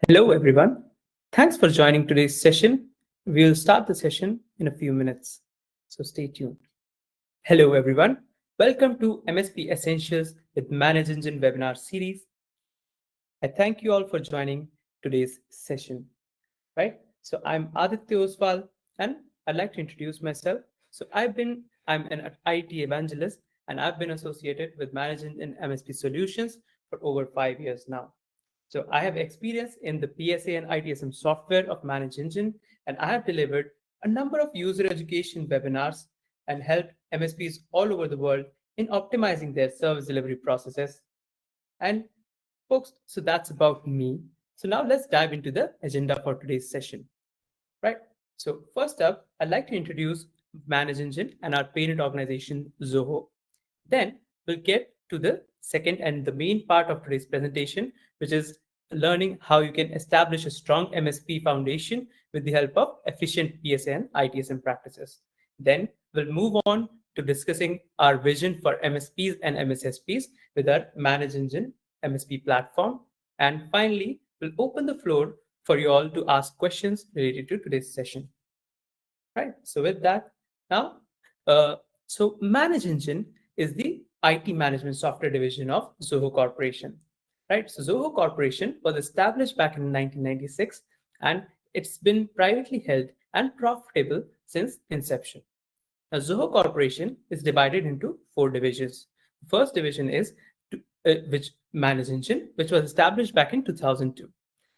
Hello, everyone. Thanks for joining today's session. We will start the session in a few minutes, so stay tuned. Hello, everyone. Welcome to MSP Essentials with Manage Engine webinar series. I thank you all for joining today's session. Right? So I'm Aditya Oswal, and I'd like to introduce myself. So I'm an IT evangelist, and I've been associated with Manage Engine MSP Solutions for over 5 years now. So I have experience in the PSA and ITSM software of Manage Engine, and I have delivered a number of user education webinars and helped MSPs all over the world in optimizing their service delivery processes. And folks, so that's about me. So now let's dive into the agenda for today's session, right? So first up, I'd like to introduce Manage Engine and our parent organization, Zoho. Then we'll get to the second and the main part of today's presentation, which is learning how you can establish a strong MSP foundation with the help of efficient PSA and ITSM practices. Then we'll move on to discussing our vision for MSPs and MSSPs with our Manage Engine MSP platform. And finally, we'll open the floor for you all to ask questions related to today's session. Right. So with that, now, so Manage Engine is the IT management software division of Zoho Corporation. Right. So Zoho Corporation was established back in 1996, and it's been privately held and profitable since inception. Now, Zoho Corporation is divided into four divisions. The first division is which Manage Engine, which was established back in 2002.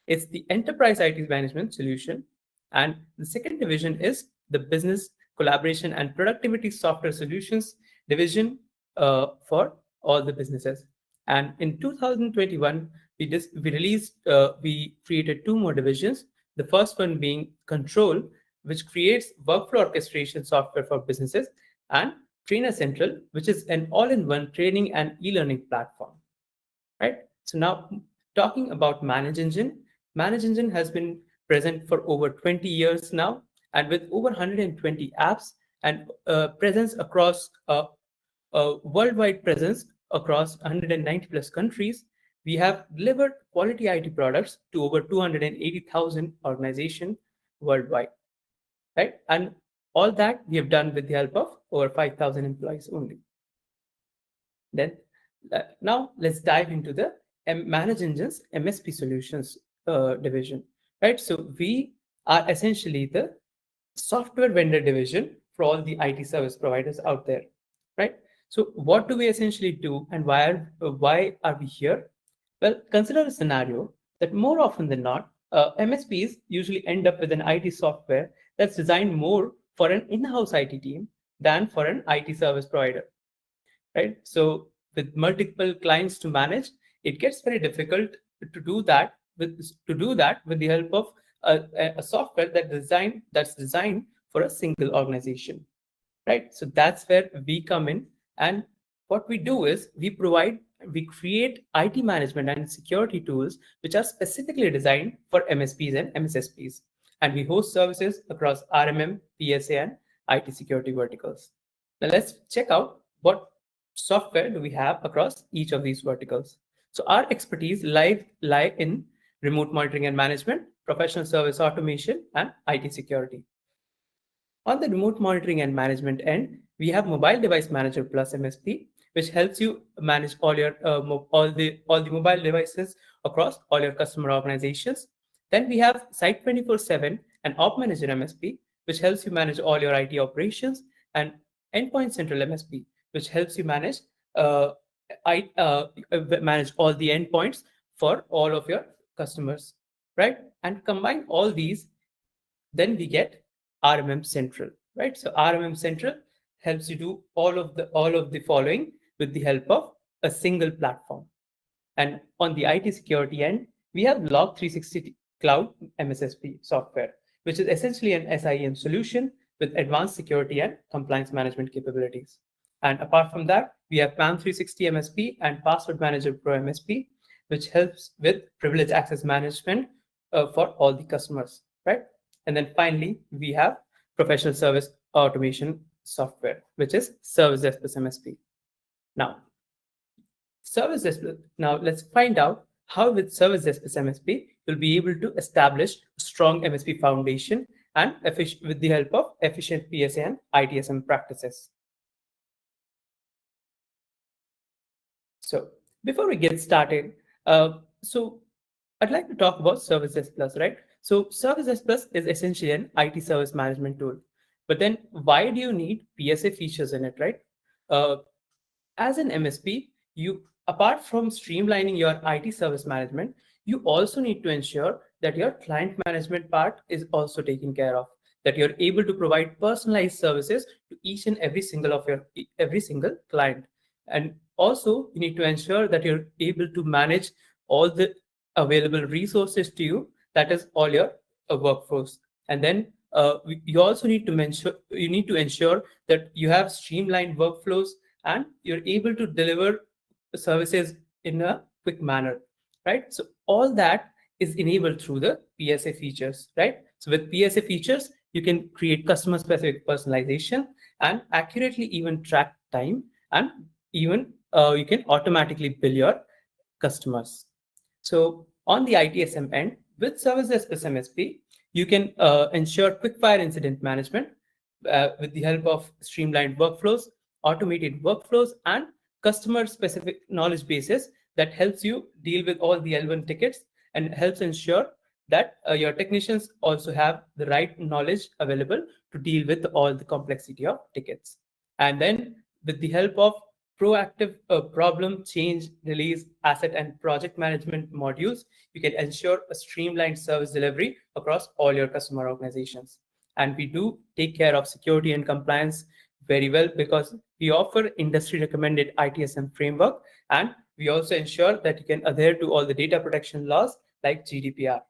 It's the enterprise IT management solution. And the second division is the business collaboration and productivity software solutions division for all the businesses. And in 2021, we created two more divisions. The first one being Control, which creates workflow orchestration software for businesses, and Trainer Central, which is an all-in-one training and e-learning platform. Right. So now talking about Manage Engine, Manage Engine has been present for over 20 years now, and with over 120 apps and presence across worldwide presence across 190 plus countries, we have delivered quality IT products to over 280,000 organizations worldwide, right? And all that we have done with the help of over 5,000 employees only. Then now let's dive into the Manage Engine's MSP Solutions division, right? So we are essentially the software vendor division for all the IT service providers out there, right? So what do we essentially do, and why are we here? Well, consider a scenario that more often than not, MSPs usually end up with an IT software that's designed more for an in-house IT team than for an IT service provider, right? So with multiple clients to manage, it gets very difficult to do that with the help of a software that's designed for a single organization, right? So that's where we come in, and what we do is we create IT management and security tools which are specifically designed for MSPs and MSSPs, and we host services across RMM, PSA, and IT security verticals. Now let's check out what software do we have across each of these verticals. So our expertise lie in remote monitoring and management, professional service automation, and IT security. On the remote monitoring and management end, we have Mobile Device Manager Plus MSP, which helps you manage all the mobile devices across all your customer organizations. Then we have Site 24/7 and Op Manager MSP, which helps you manage all your IT operations, and Endpoint Central MSP, which helps you manage manage all the endpoints for all of your customers, right? And combine all these, then we get RMM Central, right? So RMM Central helps you do all of the following with the help of a single platform. And on the IT security end, we have Log 360 Cloud MSSP software, which is essentially an SIEM solution with advanced security and compliance management capabilities. And apart from that, we have PAM 360 MSP and Password Manager Pro MSP, which helps with privilege access management for all the customers, right? And then finally, we have professional service automation software, which is Service Desk plus MSP. Now, Service Desk. Now let's find out how with service desk as MSP, you'll be able to establish a strong MSP foundation and with the help of efficient PSA and ITSM practices. So before we get started, so I'd like to talk about Service Desk Plus, right? So Service Desk Plus is essentially an IT service management tool. But then why do you need PSA features in it, right? Uh, as an MSP, you apart from streamlining your IT service management, you also need to ensure that your client management part is also taken care of, that you're able to provide personalized services to each and every single of your every single client. And also you need to ensure that you're able to manage all the available resources to you, that is all your workforce. And then you also need to ensure that you have streamlined workflows and you're able to deliver services in a quick manner, right? So all that is enabled through the PSA features, right? So with PSA features, you can create customer specific personalization and accurately even track time, and even you can automatically bill your customers. So on the ITSM end, with Service Desk plus MSP, you can ensure quick fire incident management with the help of streamlined workflows, automated workflows, and customer specific knowledge bases that helps you deal with all the L1 tickets and helps ensure that your technicians also have the right knowledge available to deal with all the complexity of tickets. And then with the help of proactive problem change, release, asset, and project management modules, you can ensure a streamlined service delivery across all your customer organizations. And we do take care of security and compliance very well because we offer industry recommended ITSM framework, and we also ensure that you can adhere to all the data protection laws like GDPR,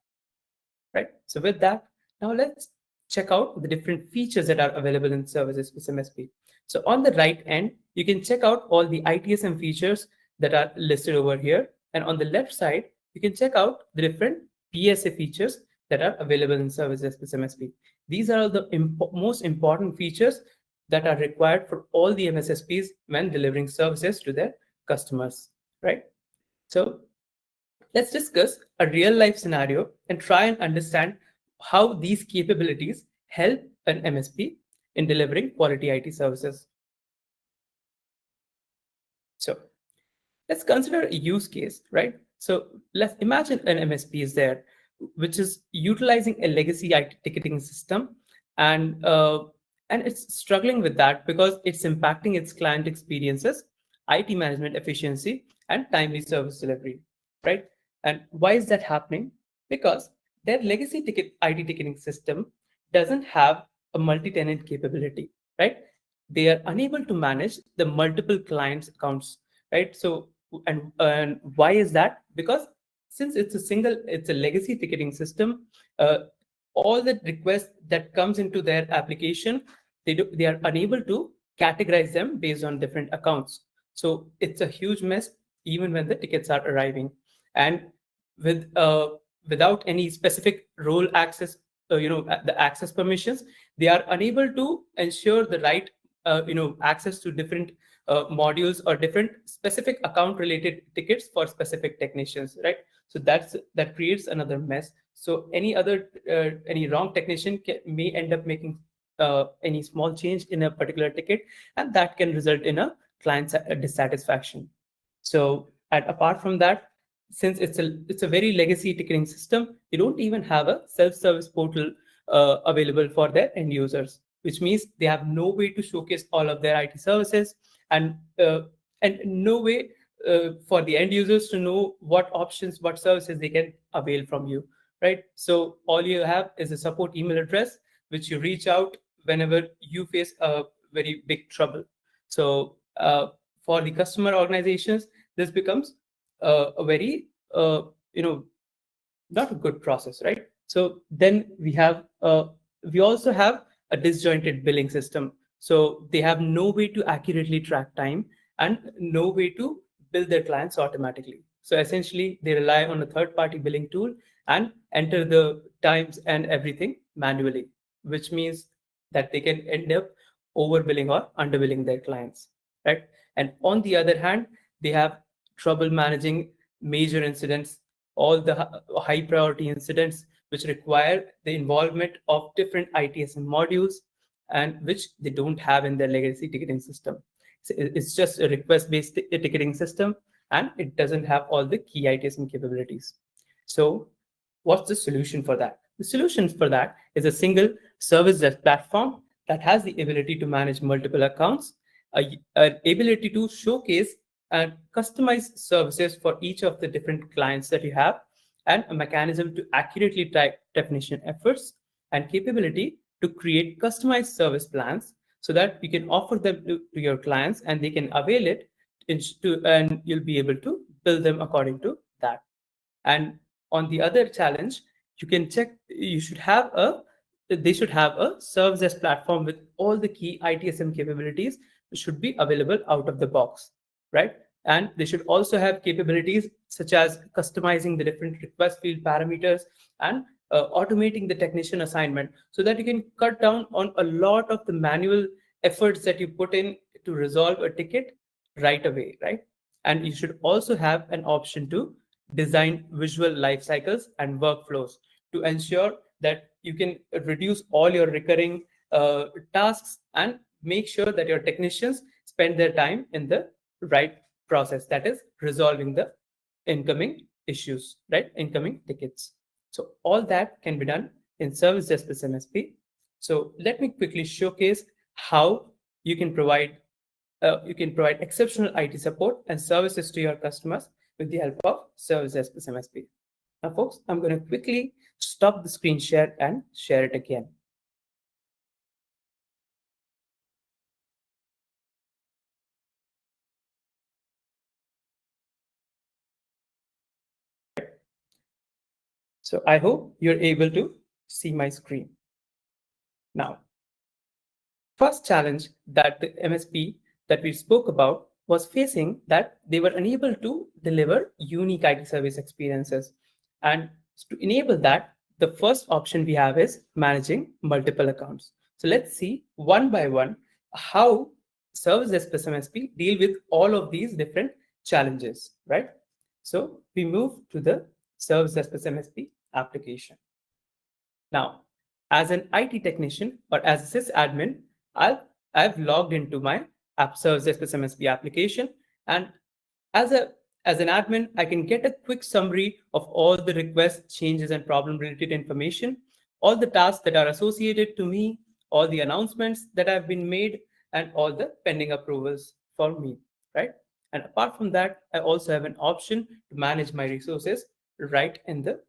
right? So with that, now let's check out the different features that are available in services with MSP. So on the right end, you can check out all the ITSM features that are listed over here. And on the left side, you can check out the different PSA features that are available in services with MSP. These are the most important features that are required for all the MSSPs when delivering services to their customers, right? So let's discuss a real life scenario and try and understand how these capabilities help an MSP in delivering quality IT services. So let's consider a use case, right? So let's imagine an MSP is there, which is utilizing a legacy IT ticketing system, and and it's struggling with that because it's impacting its client experiences, IT management efficiency, and timely service delivery, right? And why is that happening? Because their legacy IT ticketing system doesn't have a multi-tenant capability, right? They are unable to manage the multiple clients accounts, right? So and why is that? Because since it's a legacy ticketing system, uh, all the requests that comes into their application, they are unable to categorize them based on different accounts. So it's a huge mess even when the tickets are arriving. And with without any specific role access, the access permissions, they are unable to ensure the right access to different modules or different specific account related tickets for specific technicians, right? So that creates another mess. So any wrong technician may end up making any small change in a particular ticket, and that can result in a client dissatisfaction. So, and apart from that, since it's a very legacy ticketing system, they don't even have a self-service portal available for their end users, which means they have no way to showcase all of their IT services, and no way for the end users to know what options, what services they can avail from you, right? So all you have is a support email address which you reach out whenever you face a very big trouble. So for the customer organizations, this becomes a very not a good process, right? So then we also have a disjointed billing system. So they have no way to accurately track time and no way to bill their clients automatically. So essentially, they rely on a third-party billing tool and enter the times and everything manually, which means that they can end up overbilling or underbilling their clients, right? And on the other hand, they have trouble managing major incidents all the high priority incidents which require the involvement of different ITSM modules and which they don't have in their legacy ticketing system. It's just a request-based ticketing system, and it doesn't have all the key ITSM capabilities. So what's the solution for that? The solution for that is a single service desk platform that has the ability to manage multiple accounts, an ability to showcase and customize services for each of the different clients that you have, and a mechanism to accurately track definition efforts, and capability to create customized service plans so that you can offer them to your clients and they can avail it and you'll be able to build them according to that. And on the other challenge, you can check, they should have a service desk platform with all the key ITSM capabilities should be available out of the box, right? And they should also have capabilities such as customizing the different request field parameters and automating the technician assignment so that you can cut down on a lot of the manual efforts that you put in to resolve a ticket right away, right? And you should also have an option to design visual life cycles and workflows to ensure that you can reduce all your recurring tasks and make sure that your technicians spend their time in the right process, that is resolving the incoming issues, right? Incoming tickets. So all that can be done in Service Desk with MSP. So let me quickly showcase how you can provide exceptional IT support and services to your customers with the help of Service Desk with MSP. Now, folks, I'm going to quickly stop the screen share and share it again. So I hope you're able to see my screen. Now, first challenge that the MSP that we spoke about was facing that they were unable to deliver unique IT service experiences. And to enable that, the first option we have is managing multiple accounts. So let's see one by one how Service Desk plus MSP deal with all of these different challenges, right? So we move to the Service Desk plus MSP application. Now, as an IT technician or as a sysadmin, I've logged into my App Service Desk plus MSP application, and as an admin, I can get a quick summary of all the requests, changes, and problem-related information, all the tasks that are associated to me, all the announcements that have been made, and all the pending approvals for me, right? And apart from that, I also have an option to manage my resources right in the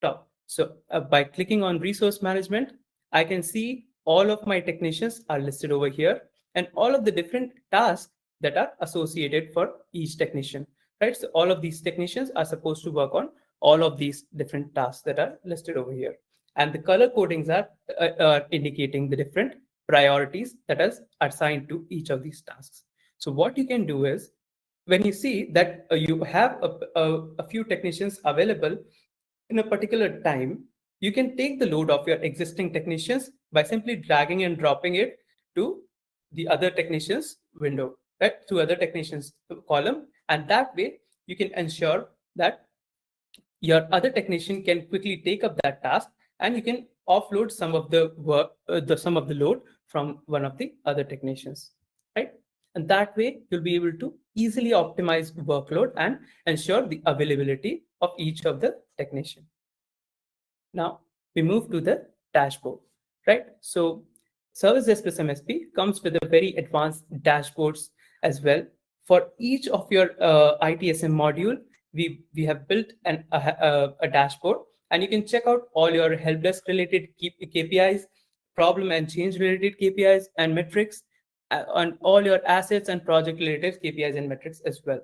top. So by clicking on resource management, I can see all of my technicians are listed over here and all of the different tasks that are associated for each technician, right? So all of these technicians are supposed to work on all of these different tasks that are listed over here. And the color codings are indicating the different priorities that is assigned to each of these tasks. So what you can do is, when you see that you have a few technicians available in a particular time, you can take the load of your existing technicians by simply dragging and dropping it to the other technicians window, right? To other technicians column. And that way you can ensure that your other technician can quickly take up that task and you can offload some of the work, some of the load from one of the other technicians, right? And that way you'll be able to easily optimize workload and ensure the availability of each of the technician. Now we move to the dashboard, right? So Service Desk plus MSP comes with a very advanced dashboards as well. For each of your ITSM module, we have built a dashboard, and you can check out all your help desk related KPIs, problem and change related KPIs and metrics, on all your assets and project related KPIs and metrics as well.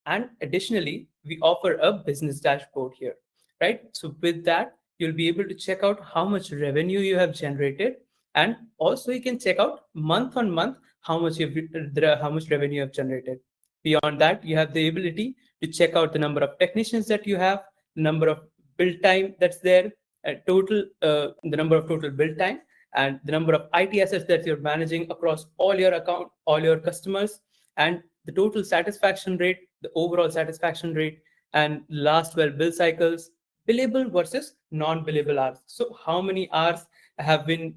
And additionally, we offer a business dashboard here, right? So with that, you'll be able to check out how much revenue you have generated, and also you can check out month on month how much revenue you have generated. Beyond that, you have the ability to check out the number of technicians that you have, number of build time that's there, the number of total build time, and the number of IT assets that you're managing across all your customers, and the total satisfaction rate, the overall satisfaction rate, And last 12 bill cycles, billable versus non-billable hours. So how many hours have been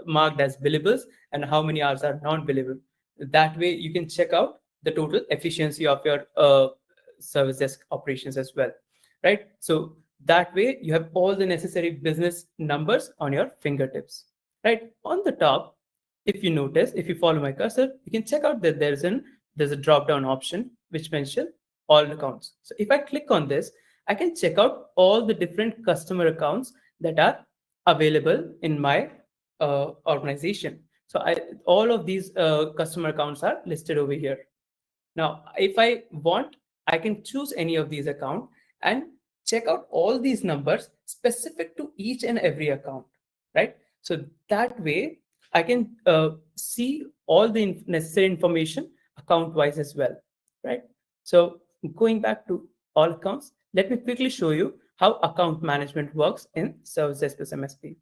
marked as billables and how many hours are non-billable. That way you can check out the total efficiency of your service desk operations as well, right? So that way you have all the necessary business numbers on your fingertips, right? On the top, if you notice, if you follow my cursor, you can check out that there's a drop down option which mentions all accounts. So if I click on this, I can check out all the different customer accounts that are available in my organization. So all of these customer accounts are listed over here. Now, if I want, I can choose any of these accounts and check out all these numbers specific to each and every account, right? So that way, I can see all the necessary information account-wise as well, right? So going back to all accounts, let me quickly show you how account management works in Service Desk plus MSP.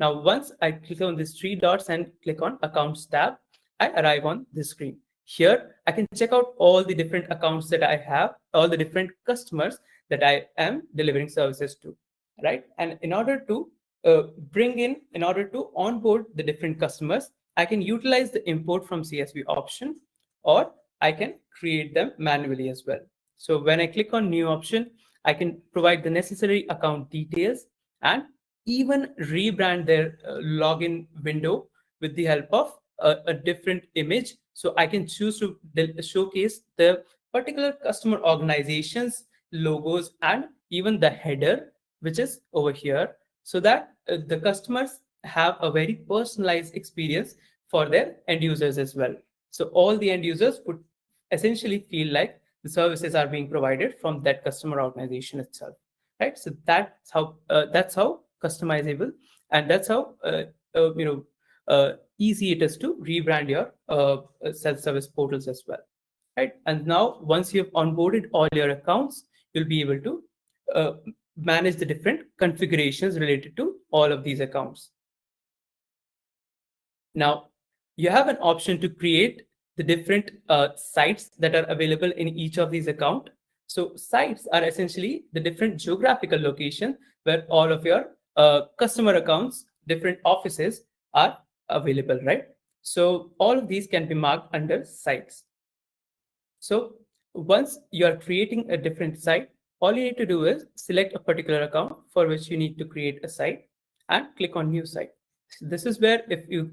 Now, once I click on these three dots and click on Accounts tab, I arrive on this screen. Here, I can check out all the different accounts that I have, all the different customers that I am delivering services to, right? And in order to in order to onboard the different customers, I can utilize the import from CSV option, or I can create them manually as well. So when I click on new option, I can provide the necessary account details and even rebrand their login window with the help of a different image. So I can choose to showcase the particular customer organizations, logos, and even the header, which is over here, so that the customers have a very personalized experience for their end users as well. So all the end users would essentially feel like the services are being provided from that customer organization itself, right? So that's how customizable, and that's how easy it is to rebrand your self-service portals as well, right? And now once you've onboarded all your accounts, you'll be able to uh, manage the different configurations related to all of these accounts. Now, you have an option to create the different sites that are available in each of these accounts. So sites are essentially the different geographical location where all of your customer accounts, different offices are available, right? So all of these can be marked under sites. So once you are creating a different site, all you need to do is select a particular account for which you need to create a site and click on new site. This is where if you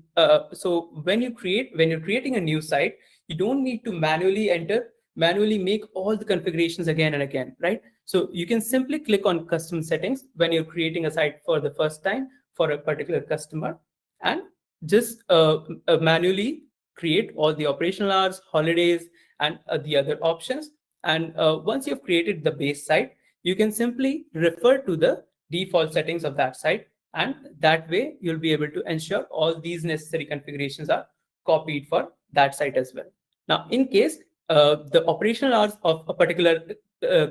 so when you're creating a new site, you don't need to manually make all the configurations again and again, right? So you can simply click on custom settings when you're creating a site for the first time for a particular customer, and just manually create all the operational hours, holidays, and the other options. And once you've created the base site, you can simply refer to the default settings of that site, and that way you'll be able to ensure all these necessary configurations are copied for that site as well. Now, in case the operational hours of a particular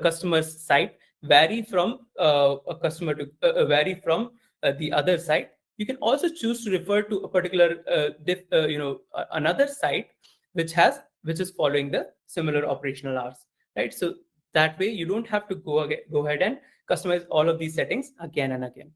customer's site vary from a customer to vary from the other site, you can also choose to refer to a particular another site which is following the similar operational hours, right? So that way you don't have to go ahead and customize all of these settings again and again,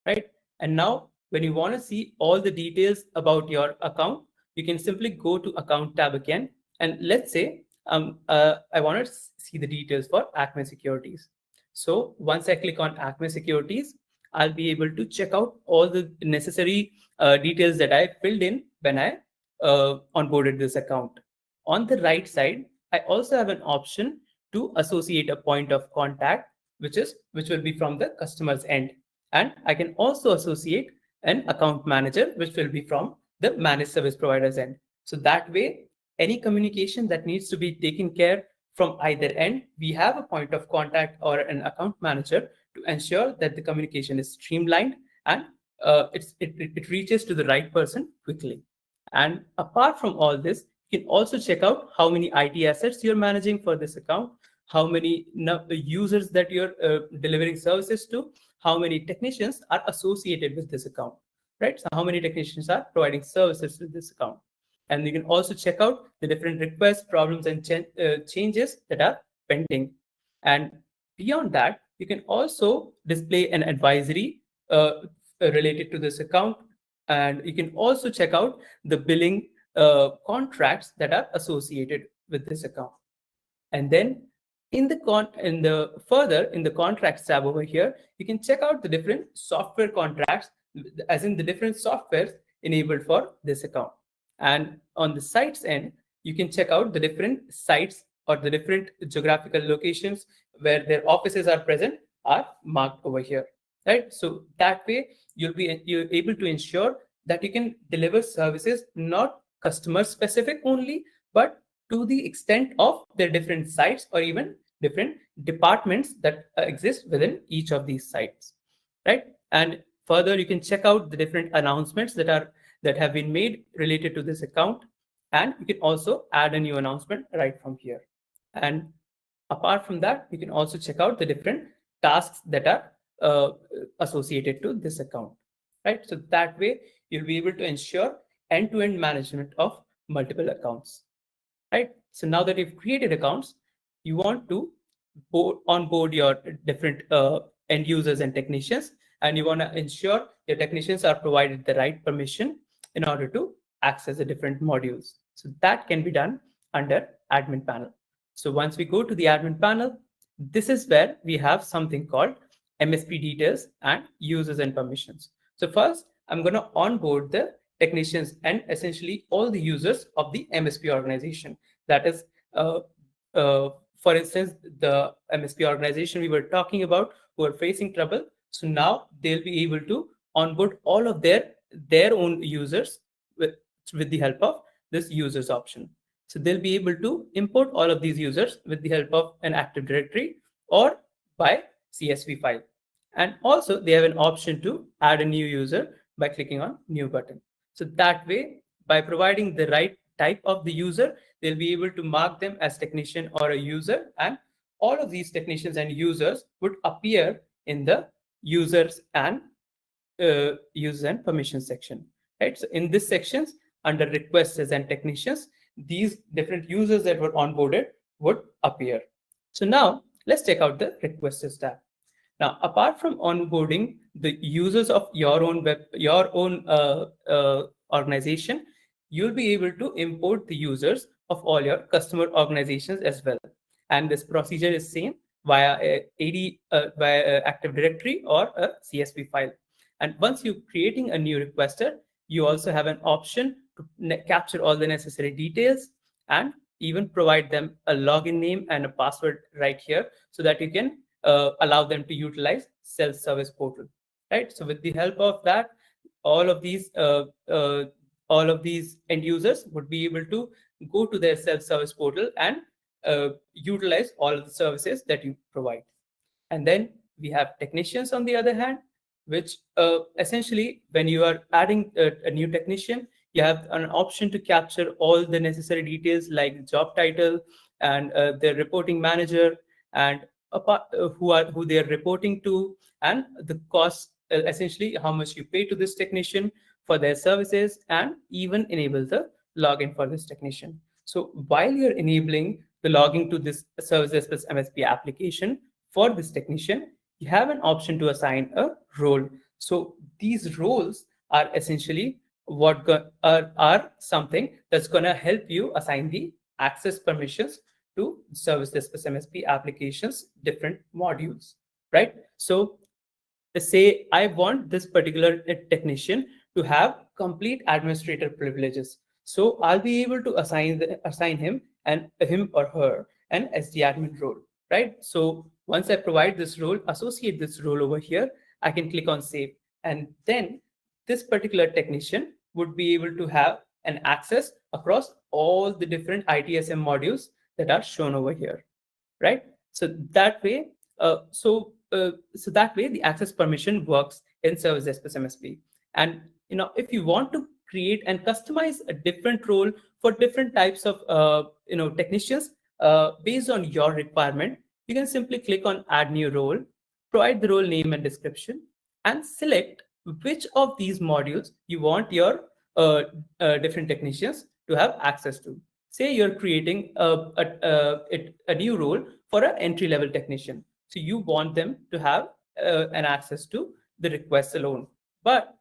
right? And now when you want to see all the details about your account, you can simply go to account tab again, and let's say I want to see the details for Acme Securities. So once I click on Acme Securities, I'll be able to check out all the necessary details that I filled in when I onboarded this account. On the right side, I also have an option to associate a point of contact, which will be from the customer's end. And I can also associate an account manager, which will be from the managed service provider's end. So that way, any communication that needs to be taken care from either end, we have a point of contact or an account manager to ensure that the communication is streamlined and it reaches to the right person quickly. And apart from all this, you can also check out how many IT assets you're managing for this account, how many users that you're delivering services to, how many technicians are associated with this account, right? So how many technicians are providing services to this account. And you can also check out the different requests, problems, and changes that are pending. And beyond that, you can also display an advisory related to this account. And you can also check out the billing contracts that are associated with this account. And then in the contracts tab over here, you can check out the different software contracts, as in the different softwares enabled for this account. And on the sites end, you can check out the different sites or the different geographical locations where their offices are present are marked over here, right? So that way you're able to ensure that you can deliver services not customer specific only, but to the extent of their different sites or even different departments that exist within each of these sites, right? And further, you can check out the different announcements that have been made related to this account, and you can also add a new announcement right from here. And apart from that, you can also check out the different tasks that are associated to this account, right? So that way you'll be able to ensure end-to-end management of multiple accounts, right? So now that you've created accounts, you want to onboard your different end users and technicians, and you want to ensure your technicians are provided the right permission in order to access the different modules. So that can be done under admin panel. So once we go to the admin panel, this is where we have something called MSP details and users and permissions. So first, I'm going to onboard the technicians and essentially all the users of the MSP organization. That is, for instance, the MSP organization we were talking about who are facing trouble. So now they'll be able to onboard all of their own users with the help of this users option. So they'll be able to import all of these users with the help of an Active Directory or by CSV file. And also they have an option to add a new user by clicking on new button. So that way, by providing the right type of the user, they'll be able to mark them as technician or a user, and all of these technicians and users would appear in the users and permission section, right? So in this sections under requests and technicians, these different users that were onboarded would appear. So now let's check out the requests tab. Now, apart from onboarding the users of your own organization, you'll be able to import the users of all your customer organizations as well. And this procedure is same via via Active Directory or a CSV file. And once you're creating a new requester, you also have an option to capture all the necessary details and even provide them a login name and a password right here so that you can allow them to utilize self-service portal, right? So with the help of that, all of these end users would be able to go to their self-service portal and utilize all of the services that you provide. And then we have technicians on the other hand, which essentially when you are adding a new technician, you have an option to capture all the necessary details like job title and their reporting manager and who they are reporting to, and the cost, essentially how much you pay to this technician for their services, and even enable the login for this technician. So while you're enabling the logging to this services plus MSP application for this technician, you have an option to assign a role. So these roles are essentially are something that's going to help you assign the access permissions to service this MSP applications different modules, right? So say I want this particular technician to have complete administrator privileges. So I'll be able to assign him or her an SD admin role, right? So once I provide this role, associate this role over here, I can click on save. And then this particular technician would be able to have an access across all the different ITSM modules that are shown over here, right? So that way, the access permission works in Service Desk plus MSP. And if you want to create and customize a different role for different types of technicians based on your requirement, you can simply click on Add New Role, provide the role name and description, and select which of these modules you want your different technicians to have access to. Say you're creating a new role for an entry-level technician. So you want them to have an access to the requests alone. But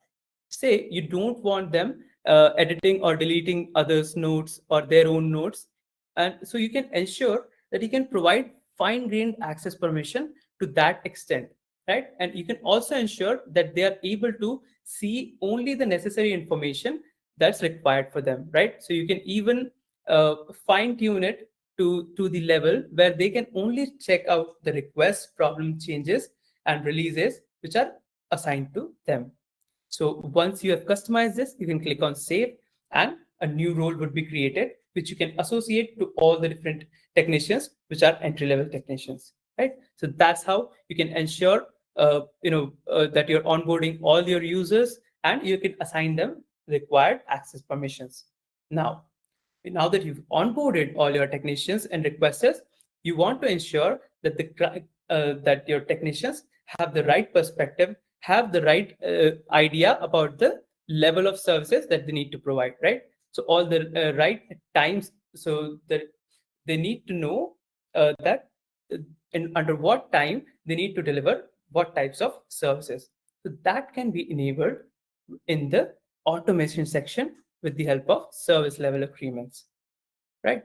say you don't want them editing or deleting others' notes or their own notes. And so you can ensure that you can provide fine-grained access permission to that extent, right? And you can also ensure that they are able to see only the necessary information that's required for them, right? So you can even fine-tune it to the level where they can only check out the requests, problem changes, and releases which are assigned to them. So once you have customized this, you can click on save and a new role would be created, which you can associate to all the different technicians, which are entry-level technicians, right? So that's how you can ensure, that you're onboarding all your users and you can assign them required access permissions. Now that you've onboarded all your technicians and requesters, you want to ensure that that your technicians have the right perspective, have the right idea about the level of services that they need to provide, right? So all the right times, so that they need to know that in under what time they need to deliver what types of services. So that can be enabled in the automation section with the help of service level agreements, right?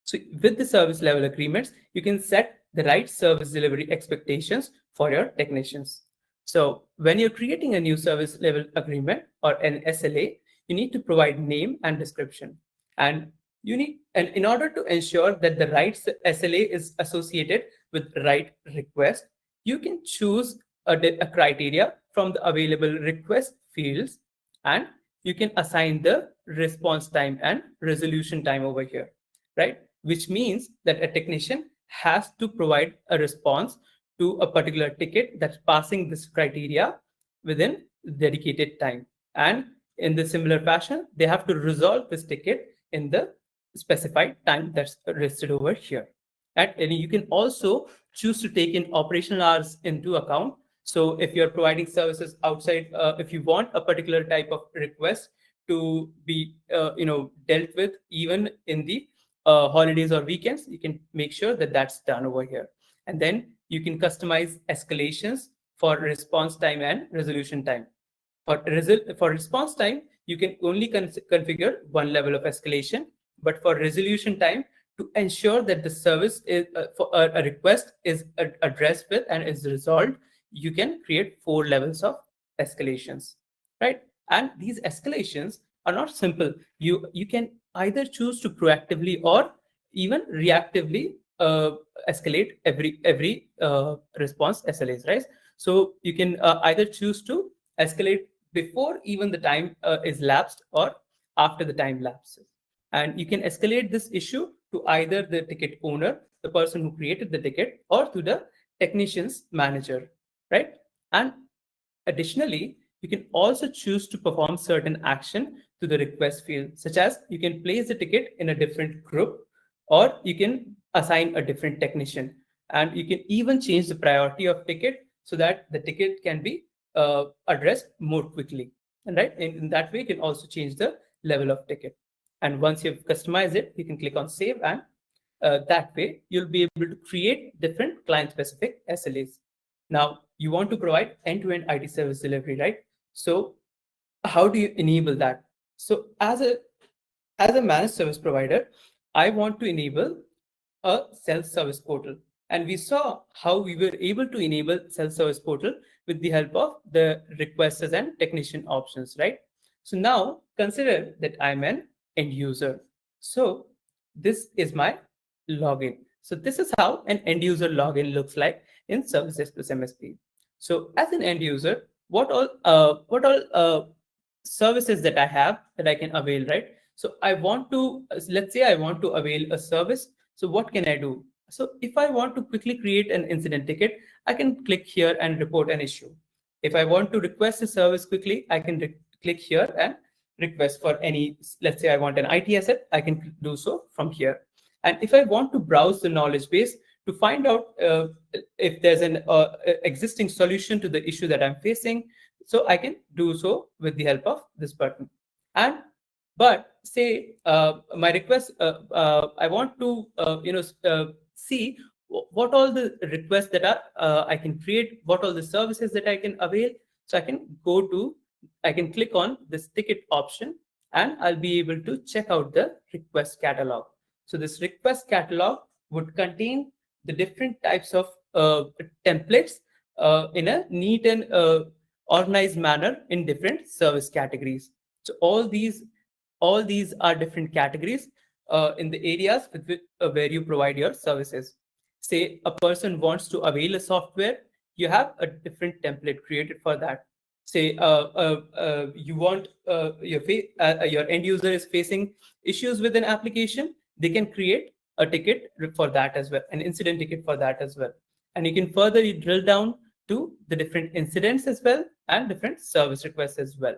So with the service level agreements, you can set the right service delivery expectations for your technicians. So when you're creating a new service level agreement or an SLA, you need to provide name and description. And in order to ensure that the right SLA is associated with the right request, you can choose a criteria from the available request fields, and you can assign the response time and resolution time over here, right? Which means that a technician has to provide a response to a particular ticket that's passing this criteria within dedicated time. And in the similar fashion, they have to resolve this ticket in the specified time that's listed over here. And you can also choose to take in operational hours into account. So if you're providing services outside, if you want a particular type of request to be dealt with even in the holidays or weekends, you can make sure that that's done over here. And then you can customize escalations for response time and resolution time. For response time, you can only configure one level of escalation, but for resolution time, to ensure that the service is for a request is addressed with and is resolved, you can create 4 levels of escalations, right? And these escalations are not simple. You can either choose to proactively or even reactively escalate every response SLAs, right? So you can either choose to escalate before even the time is lapsed or after the time lapses. And you can escalate this issue to either the ticket owner, the person who created the ticket, or to the technician's manager, right? And additionally, you can also choose to perform certain action to the request field, such as you can place the ticket in a different group, or you can assign a different technician. And you can even change the priority of ticket so that the ticket can be addressed more quickly. And right, in that way, you can also change the level of ticket. And once you've customized it, you can click on save, and that way you'll be able to create different client-specific SLAs. Now, you want to provide end-to-end IT service delivery, right? So how do you enable that? So as a managed service provider, I want to enable a self-service portal. And we saw how we were able to enable self-service portal with the help of the requesters and technician options, right? So now consider that I'm an end user. So this is my login. So this is how an end user login looks like in Services plus MSP. So as an end user, what all services that I have that I can avail, right? So I want to, let's say I want to avail a service. So what can I do? So if I want to quickly create an incident ticket, I can click here and report an issue. If I want to request a service quickly, I can click here and request for any, let's say I want an ITSM, I can do so from here. And if I want to browse the knowledge base to find out if there's an existing solution to the issue that I'm facing, so I can do so with the help of this button. And but say my request, I want to see what all the requests that are I can create, what all the services that I can avail. So I can click on this ticket option, and I'll be able to check out the request catalog. So this request catalog would contain the different types of templates in a neat and organized manner in different service categories. So all these are different categories in the areas where you provide your services. Say a person wants to avail a software, you have a different template created for that. Say you want your end user is facing issues with an application, they can create a ticket for that as well, an incident ticket for that as well. And you can further drill down to the different incidents as well and different service requests as well,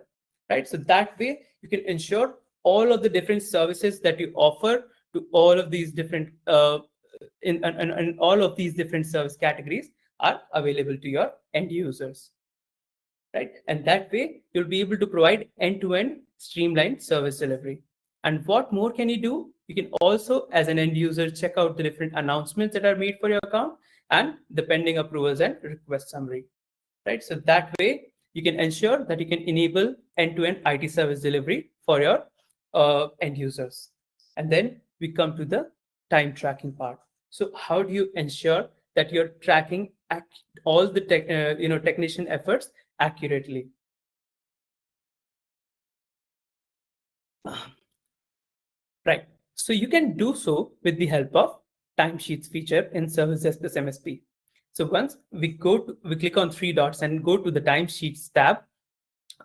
right? So that way you can ensure all of the different services that you offer to all of these different and all of these different service categories are available to your end users, right? And that way you'll be able to provide end-to-end streamlined service delivery. And what more can you do? You can also, as an end user, check out the different announcements that are made for your account and the pending approvals and request summary, right? So that way you can ensure that you can enable end-to-end IT service delivery for your end users. And then we come to the time tracking part. So how do you ensure that you're tracking all the technician efforts accurately? Right. So you can do so with the help of timesheets feature in Service Desk plus MSP. So once we click on three dots and go to the timesheets tab,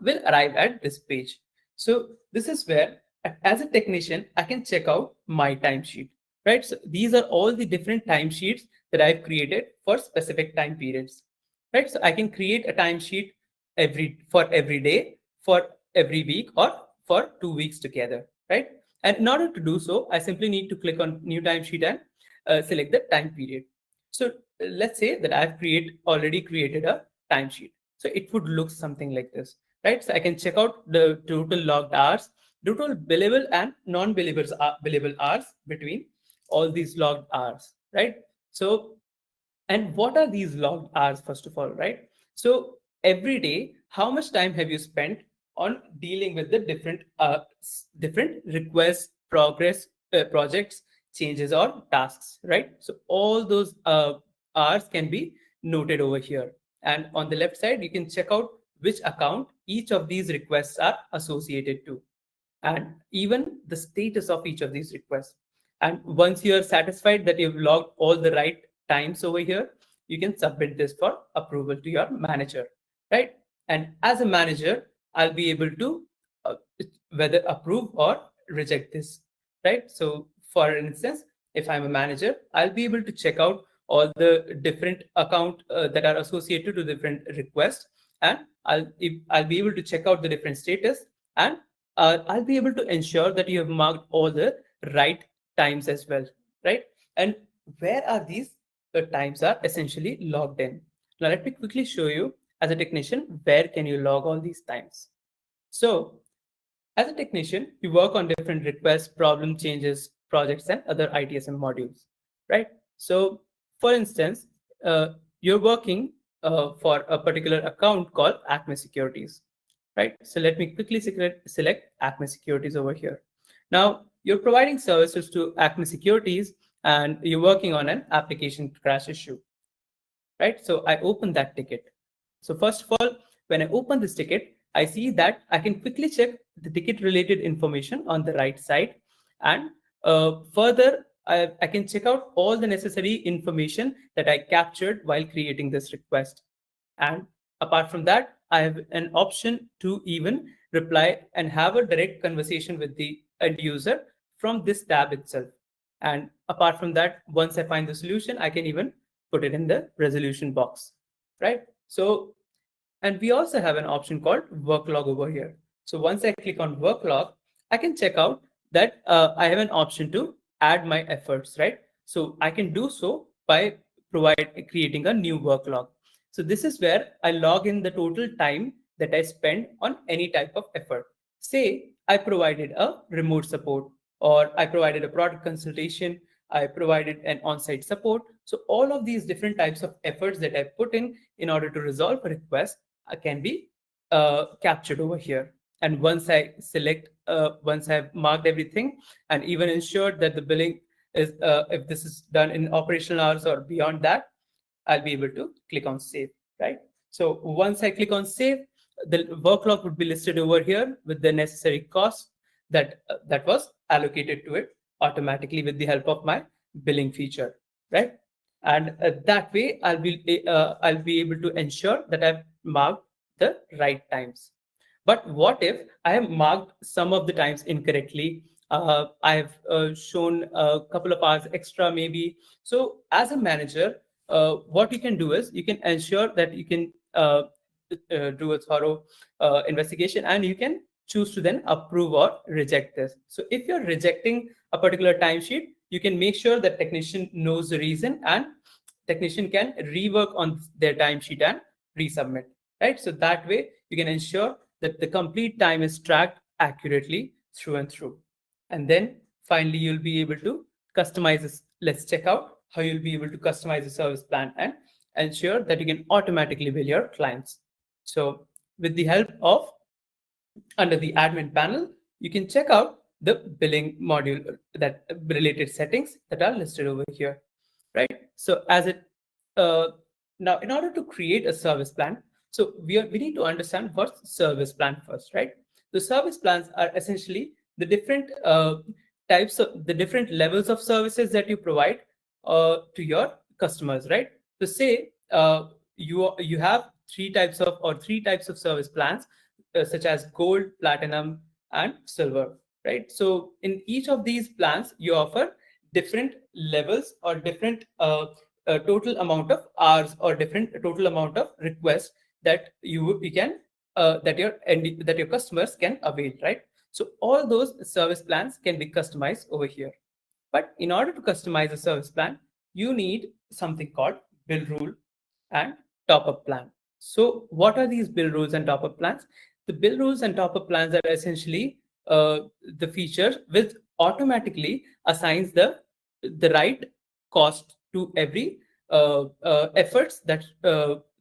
we'll arrive at this page. So this is where, as a technician, I can check out my timesheet, right? So these are all the different timesheets that I've created for specific time periods, right? So I can create a timesheet for every day, for every week, or for 2 weeks together, right? And in order to do so, I simply need to click on new timesheet and select the time period. So let's say that already created a timesheet. So it would look something like this, right? So I can check out the total logged hours, total billable and billable hours between all these logged hours, right? So, and what are these logged hours, first of all, right? So every day, how much time have you spent on dealing with the different requests, progress, projects, changes, or tasks, right? So all those hours can be noted over here. And on the left side, you can check out which account each of these requests are associated to, and even the status of each of these requests. And once you are satisfied that you've logged all the right times over here, you can submit this for approval to your manager, right? And as a manager, I'll be able to uh, whether approve or reject this, right? So for instance, if I'm a manager, I'll be able to check out all the different account that are associated to different requests, and I'll be able to check out the different status, and I'll be able to ensure that you have marked all the right times as well, right? And where are these times are essentially logged in? Now let me quickly show you, as a technician, where can you log all these times. So as a technician, you work on different requests, problem changes, projects, and other ITSM modules, right? So for instance, you're working for a particular account called Acme Securities, right? So let me quickly select Acme Securities over here. Now you're providing services to Acme Securities and you're working on an application crash issue, right? So I open that ticket. So first of all, when I open this ticket, I see that I can quickly check the ticket related information on the right side. And further, I can check out all the necessary information that I captured while creating this request. And apart from that, I have an option to even reply and have a direct conversation with the end user from this tab itself. And apart from that, once I find the solution, I can even put it in the resolution box, right? So, and we also have an option called work log over here. So once I click on work log, I can check out that I have an option to add my efforts, right? So I can do so by creating a new work log. So this is where I log in the total time that I spend on any type of effort. Say I provided a remote support, or I provided a product consultation, I provided an on-site support. So all of these different types of efforts that I put in order to resolve a request can be captured over here. And once I select, once I've marked everything and even ensured that the billing is, if this is done in operational hours or beyond that, I'll be able to click on save, right? So once I click on save, the work log would be listed over here with the necessary cost that was allocated to it automatically with the help of my billing feature, right? And that way, I'll be able to ensure that I've marked the right times. But what if I have marked some of the times incorrectly? I have shown a couple of hours extra, maybe. So, as a manager, what you can do is you can ensure that you can do a thorough investigation and you can choose to then approve or reject this. So, if you're rejecting a particular timesheet, you can make sure that technician knows the reason and technician can rework on their timesheet and resubmit, right? So that way you can ensure that the complete time is tracked accurately through and through. And then finally, you'll be able to customize this. Let's check out how you'll be able to customize the service plan and ensure that you can automatically bill your clients. So with the help of under the admin panel, you can check out the billing module that related settings that are listed over here, right? So as it now, in order to create a service plan, so we need to understand what's service plan first, right? The service plans are essentially the different types of the different levels of services that you provide to your customers, right? So say you have three types of service plans, such as gold, platinum, and silver, right? So in each of these plans, you offer different levels or different total amount of hours or different total amount of requests that you can that your customers can avail, right? So all those service plans can be customized over here. But in order to customize a service plan, you need something called bill rule and top up plan. So what are these bill rules and top up plans? The bill rules and top up plans are essentially the feature which automatically assigns the right cost to every efforts that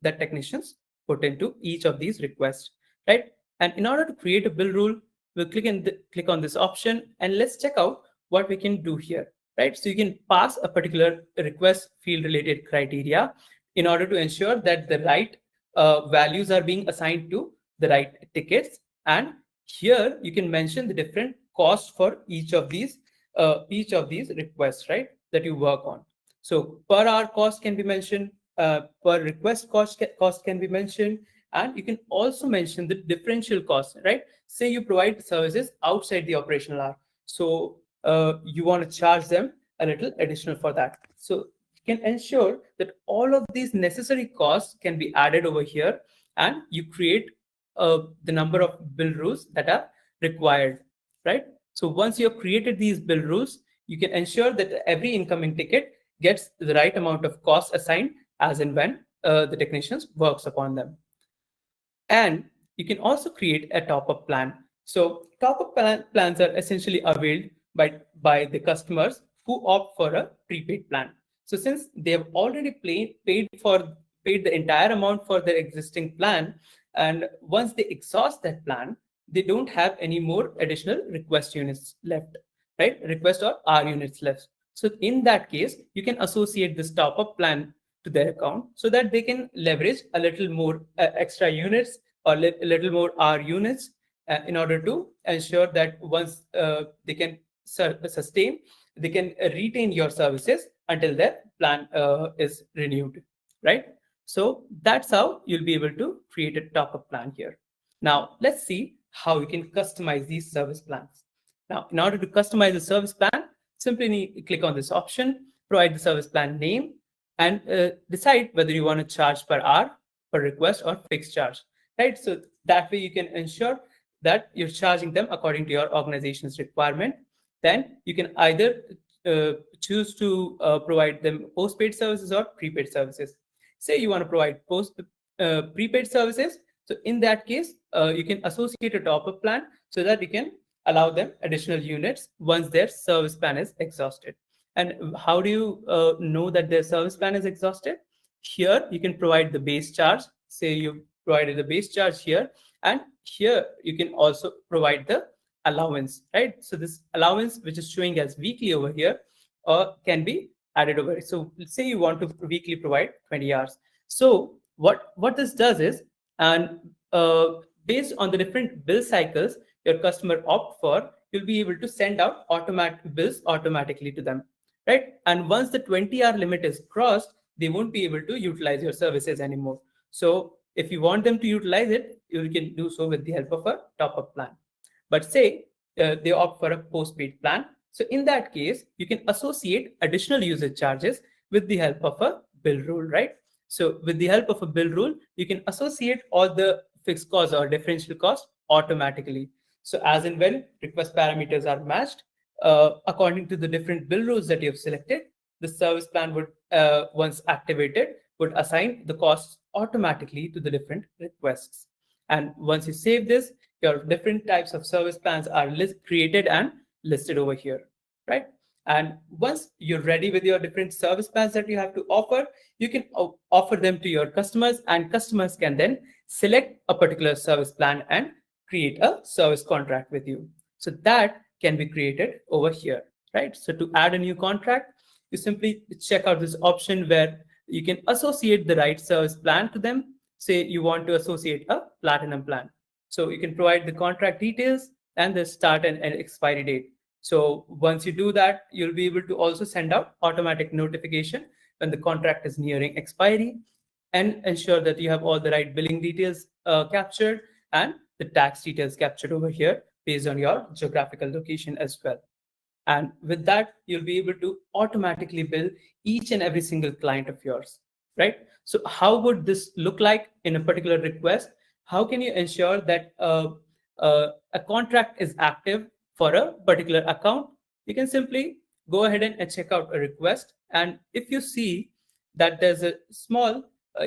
technicians put into each of these requests, right? And in order to create a bill rule, we'll click on this option and let's check out what we can do here, right? So you can pass a particular request field related criteria in order to ensure that the right values are being assigned to the right tickets. And here you can mention the different costs for each of these requests, right, that you work on. So per hour cost can be mentioned, per request cost can be mentioned, and you can also mention the differential cost, right? Say you provide services outside the operational hour, so you want to charge them a little additional for that. So you can ensure that all of these necessary costs can be added over here, and you create the number of bill rules that are required, right? So once you have created these bill rules, you can ensure that every incoming ticket gets the right amount of cost assigned as and when the technicians works upon them. And you can also create a top-up plan. So plans are essentially availed by the customers who opt for a prepaid plan. So since they have already paid the entire amount for their existing plan, and once they exhaust that plan, they don't have any more additional request units left, right? Request or R units left. So in that case, you can associate this top-up plan to their account so that they can leverage a little more extra units or a little more R units in order to ensure that once they can sustain, they can retain your services until their plan is renewed, right? So that's how you'll be able to create a top-up plan here. Now, let's see how you can customize these service plans. Now, in order to customize the service plan, simply click on this option, provide the service plan name, and decide whether you want to charge per hour, per request, or fixed charge, right? So that way you can ensure that you're charging them according to your organization's requirement. Then you can either choose to provide them postpaid services or prepaid services. Say you want to provide prepaid services. So in that case, you can associate a top-up plan so that you can allow them additional units once their service plan is exhausted. And how do you know that their service plan is exhausted? Here, you can provide the base charge. Say you provided the base charge here, and here you can also provide the allowance, right? So this allowance, which is showing as weekly over here, can be added over. So let's say you want to weekly provide 20 hours. So what this does is, and based on the different bill cycles your customer opt for, you'll be able to send out automatic bills automatically to them, right? And once the 20-hour limit is crossed, they won't be able to utilize your services anymore. So if you want them to utilize it, you can do so with the help of a top-up plan. But say they opt for a postpaid plan. So in that case, you can associate additional usage charges with the help of a bill rule, right? So with the help of a bill rule, you can associate all the fixed costs or differential costs automatically. So as and when request parameters are matched, according to the different bill rules that you have selected, the service plan would, once activated, would assign the costs automatically to the different requests. And once you save this, your different types of service plans are created and listed over here, right? And once you're ready with your different service plans that you have to offer, you can offer them to your customers, and customers can then select a particular service plan and create a service contract with you. So that can be created over here, right? So to add a new contract, you simply check out this option where you can associate the right service plan to them. Say you want to associate a platinum plan. So you can provide the contract details and the start and expiry date. So once you do that, you'll be able to also send out automatic notification when the contract is nearing expiry, and ensure that you have all the right billing details captured and the tax details captured over here based on your geographical location as well. And with that, you'll be able to automatically bill each and every single client of yours, right? So how would this look like in a particular request? How can you ensure that a contract is active for a particular account? You can simply go ahead and check out a request. And if you see that there's a small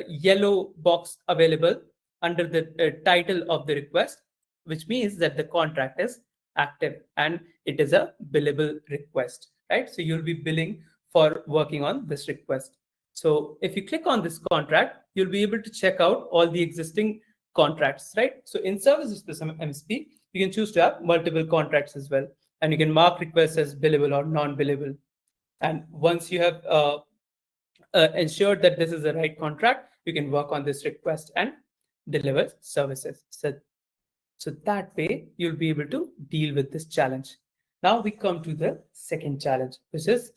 yellow box available under the title of the request, which means that the contract is active and it is a billable request, right? So you'll be billing for working on this request. So if you click on this contract, you'll be able to check out all the existing contracts, right? So in services plus MSP, you can choose to have multiple contracts as well, and you can mark requests as billable or non-billable. And once you have ensured that this is the right contract, you can work on this request and deliver services. So that way, you'll be able to deal with this challenge. Now we come to the second challenge, which is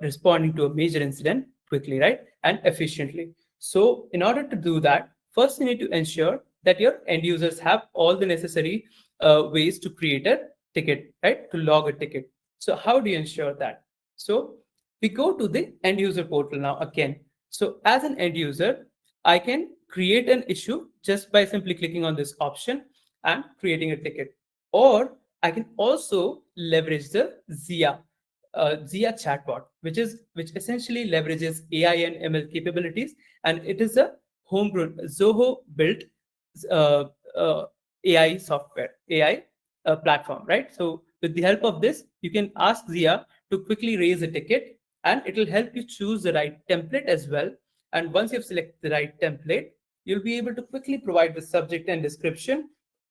responding to a major incident quickly, right, and efficiently. So in order to do that, first you need to ensure that your end users have all the necessary ways to create a ticket, right, to log a ticket. So how do you ensure that? So we go to the end user portal now again. So as an end user, I can create an issue just by simply clicking on this option and creating a ticket. Or I can also leverage the Zia chatbot, which essentially leverages AI and ML capabilities, and it is a homegrown Zoho built uh, uh, AI software, AI platform, right? So with the help of this, you can ask Zia to quickly raise a ticket, and it will help you choose the right template as well. And once you've selected the right template, you'll be able to quickly provide the subject and description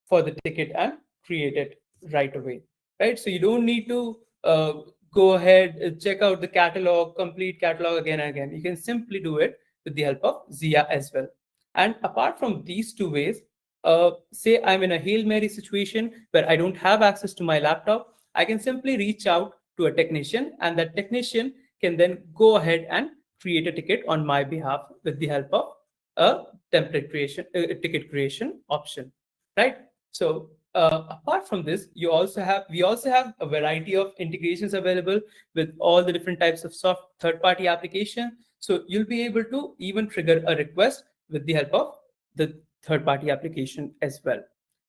for the ticket and create it right away, right? So you don't need to go ahead, check out the catalog, complete catalog again and again. You can simply do it with the help of Zia as well. And apart from these two ways, say I'm in a Hail Mary situation where I don't have access to my laptop, I can simply reach out to a technician, and that technician can then go ahead and create a ticket on my behalf with the help of a template creation, ticket creation option, right? So apart from this, we also have a variety of integrations available with all the different types of soft third-party application. So you'll be able to even trigger a request with the help of the third-party application as well,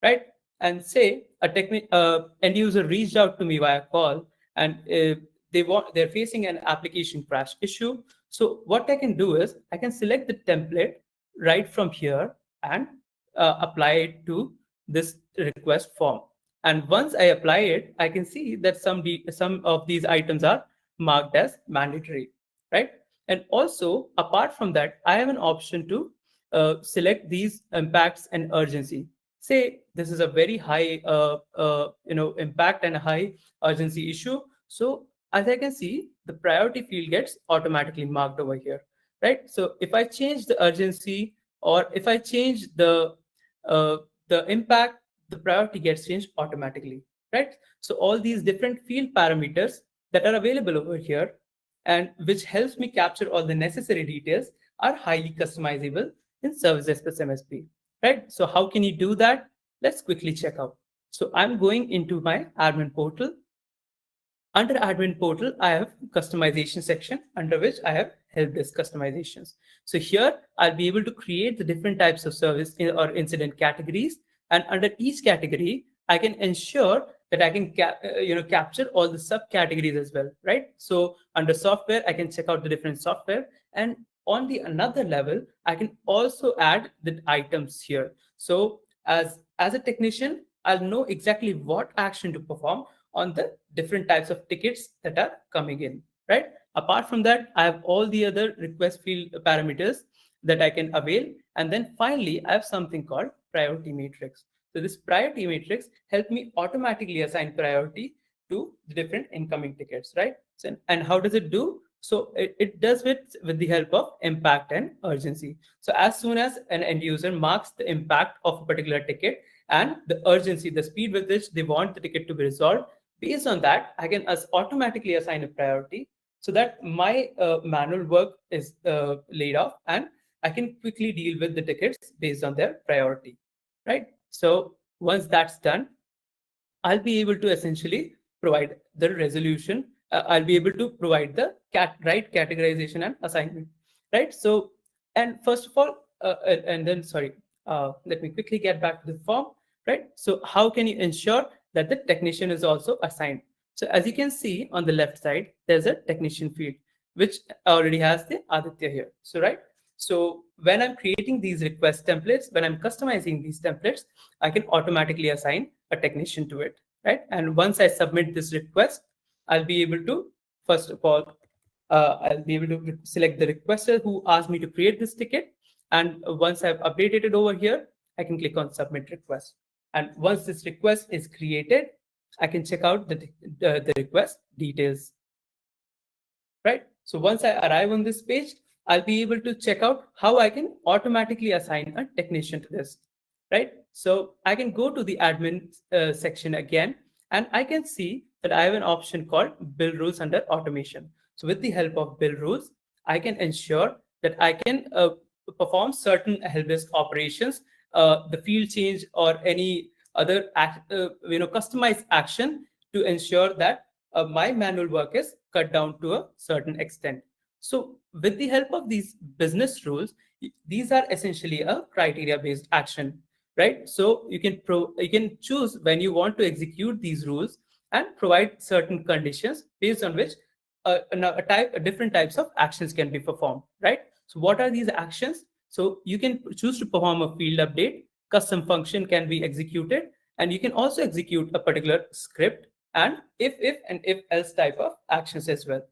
right? And say end user reached out to me via call, and they're facing an application crash issue. So what I can do is I can select the template right from here and apply it to this request form. And once I apply it, I can see that some of these items are marked as mandatory, right? And also, apart from that, I have an option to select these impacts and urgency. Say this is a very high, impact and a high urgency issue. So as I can see, the priority field gets automatically marked over here, right? So if I change the urgency or if I change uh, the impact, the priority gets changed automatically, right? So all these different field parameters that are available over here and which helps me capture all the necessary details are highly customizable in Service Express MSP, right? So how can you do that? Let's quickly check out. So I'm going into my admin portal. Under admin portal, I have customization section under which I have help desk customizations. So here I'll be able to create the different types of service or incident categories. And under each category, I can ensure that I can capture all the subcategories as well, right? So under software, I can check out the different software. And on the another level, I can also add the items here. So as a technician, I'll know exactly what action to perform on the different types of tickets that are coming in, right? Apart from that, I have all the other request field parameters that I can avail. And then finally, I have something called priority matrix. So this priority matrix helps me automatically assign priority to the different incoming tickets, right? So, and how does it do? So it does with the help of impact and urgency. So as soon as an end user marks the impact of a particular ticket and the urgency, the speed with which they want the ticket to be resolved, based on that, I can automatically assign a priority so that my manual work is laid off and I can quickly deal with the tickets based on their priority, right? So once that's done, I'll be able to essentially provide the resolution. I'll be able to provide the right categorization and assignment, right? So, and first of all, and then sorry, let me quickly get back to the form, right? So, how can you ensure that the technician is also assigned? So, as you can see on the left side, there's a technician field which already has the Aditya here. So, right. So, when I'm creating these request templates, when I'm customizing these templates, I can automatically assign a technician to it, right? And once I submit this request, I'll be able to, first of all, I'll be able to select the requester who asked me to create this ticket. And once I've updated it over here, I can click on submit request. And once this request is created, I can check out the request details, right? So once I arrive on this page, I'll be able to check out how I can automatically assign a technician to this, right? So I can go to the admin section again, and I can see that I have an option called bill rules under automation. So with the help of bill rules, I can ensure that I can perform certain help desk operations, the field change or any other customized action to ensure that my manual work is cut down to a certain extent. So with the help of these business rules, these are essentially a criteria based action, right? So you can choose when you want to execute these rules and provide certain conditions based on which different types of actions can be performed, right? So what are these actions? So you can choose to perform a field update, custom function can be executed, and you can also execute a particular script and if and if else type of actions as well,